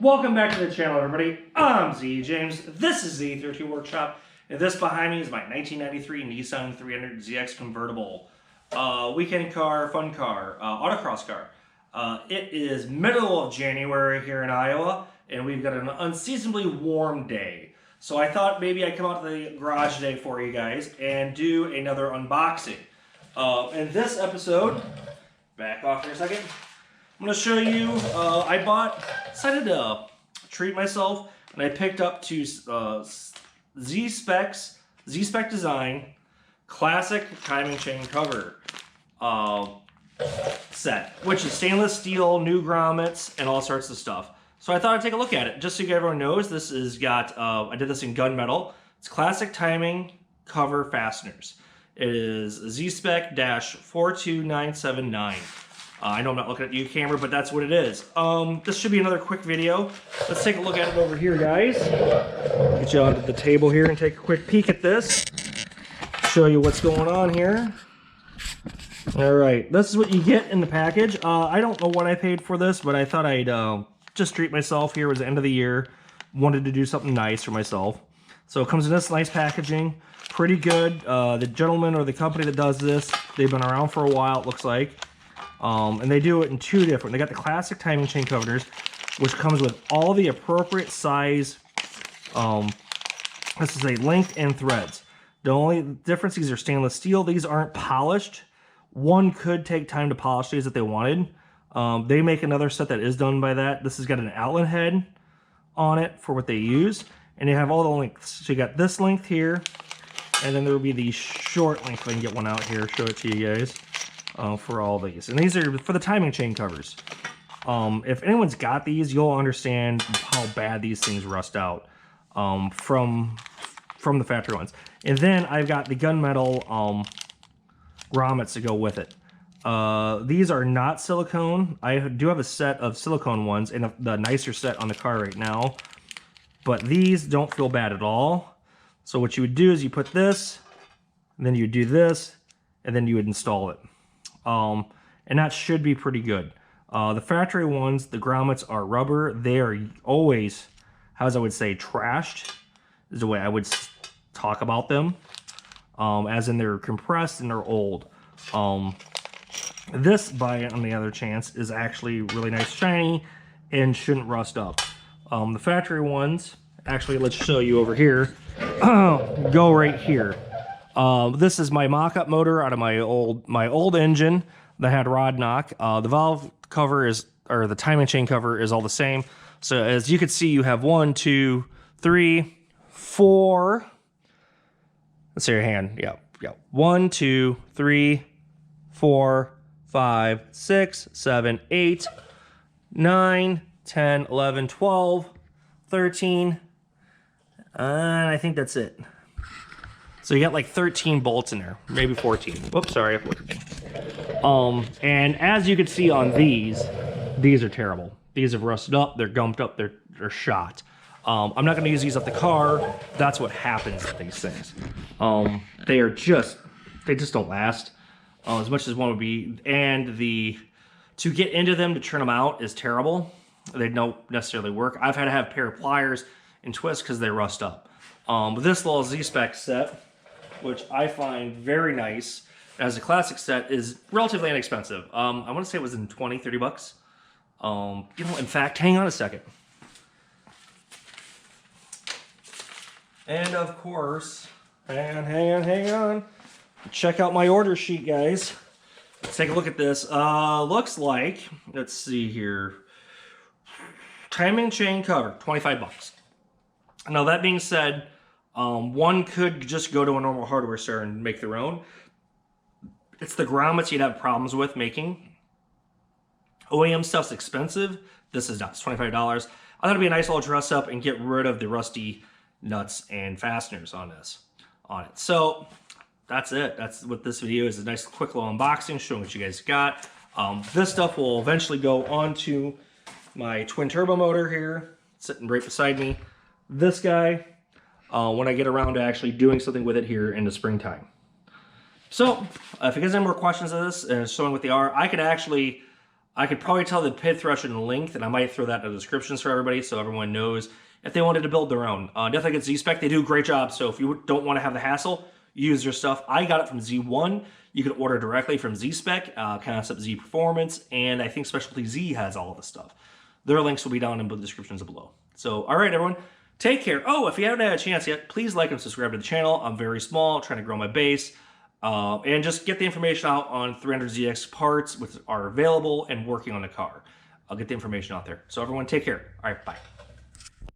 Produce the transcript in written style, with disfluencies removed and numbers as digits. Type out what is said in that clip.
Welcome back to the channel, everybody. I'm Z James. This is the 13 Workshop, and this behind me is my 1993 Nissan 300ZX convertible. Weekend car, fun car, autocross car. It is middle of January here in Iowa, and we've got an unseasonably warm day. So I thought maybe I'd come out to the garage today for you guys and do another unboxing. In this episode, back off for a second. I'm going to show you, decided to treat myself, and I picked up to Zspec Design Classic Timing Chain Cover set, which is stainless steel, new grommets, and all sorts of stuff. So I thought I'd take a look at it, just so everyone knows. This is got, I did this in gunmetal. It's Classic Timing Cover Fasteners. It is Zspec-42979. I know I'm not looking at you, camera, but that's what it is. This should be another quick video. Let's take a look at it over here, guys. Get you onto the table here and take a quick peek at this. Show you what's going on here. All right, this is what you get in the package. I don't know what I paid for this, but I thought I'd just treat myself. Here. It was the end of the year. Wanted to do something nice for myself. So it comes in this nice packaging. Pretty good. The gentleman or the company that does this, they've been around for a while, it looks like. And they do it in two different. They got the classic timing chain covers, which comes with all the appropriate size. This is a length and threads. The only difference, these are stainless steel. These aren't polished. One could take time to polish these if they wanted. They make another set that is done by that. This has got an Allen head on it for what they use. And you have all the lengths. So you got this length here. And then there will be the short length. If I can get one out here, show it to you guys. For all these, and these are for the timing chain covers. If anyone's got these, you'll understand how bad these things rust out from the factory ones. And then I've got the gunmetal grommets to go with it. These are not silicone. I do have a set of silicone ones and the nicer set on the car right now, but these don't feel bad at all. So what you would do is you put this, and then you would do this, and then you would install it. And that should be pretty good. The factory ones, the grommets are rubber. They are always, as I would say, trashed, is the way I would talk about them. As in they're compressed and they're old. This, on the other chance, is actually really nice, shiny, and shouldn't rust up. The factory ones, actually, let's show you over here, go right here. This is my mock-up motor out of my old engine that had rod knock. The valve cover is, or the timing chain cover is all the same. So as you can see, you have 1, 2, 3, 4. Let's see your hand. Yeah. 1, 2, 3, 4, 5, 6, 7, 8, 9, 10, 11, 12, 13, and I think that's it. So you got like 13 bolts in there, maybe 14. Whoops, sorry. And as you can see on these are terrible. These have rusted up, they're gumped up, they're shot. I'm not gonna use these off the car. That's what happens with these things. They just don't last as much as one would be. And to get into them, to turn them out is terrible. They don't necessarily work. I've had to have a pair of pliers and twists because they rust up. But this little Z-Spec set, which I find very nice as a classic set, is relatively inexpensive. I want to say it was in 20, 30 bucks. In fact, hang on a second. And of course, hang on. Check out my order sheet, guys. Let's take a look at this. Looks like, let's see here. Timing chain cover, 25 bucks. Now that being said, one could just go to a normal hardware store and make their own. It's the grommets you'd have problems with making. OEM stuff's expensive. This is not. It's $25. I thought it'd be a nice little dress up and get rid of the rusty nuts and fasteners on it. So that's it. That's what this video is. A nice quick little unboxing showing what you guys got. This stuff will eventually go onto my twin turbo motor here, sitting right beside me. This guy, when I get around to actually doing something with it here in the springtime. So, if you guys have any more questions of this and showing what they are, I could actually I could probably tell the pit threshold and length, and I might throw that in the descriptions for everybody so everyone knows if they wanted to build their own. Definitely get Zspec. They do a great job, so if you don't want to have the hassle, use their stuff. I got it from Z1. You can order directly from Zspec, Concept Z Performance, and I think Specialty Z has all of the stuff. Their links will be down in the descriptions below. So, all right, everyone, take care. Oh, if you haven't had a chance yet, please like and subscribe to the channel. I'm very small, trying to grow my base. And just get the information out on 300ZX parts, which are available and working on the car. I'll get the information out there. So everyone, take care. All right, bye.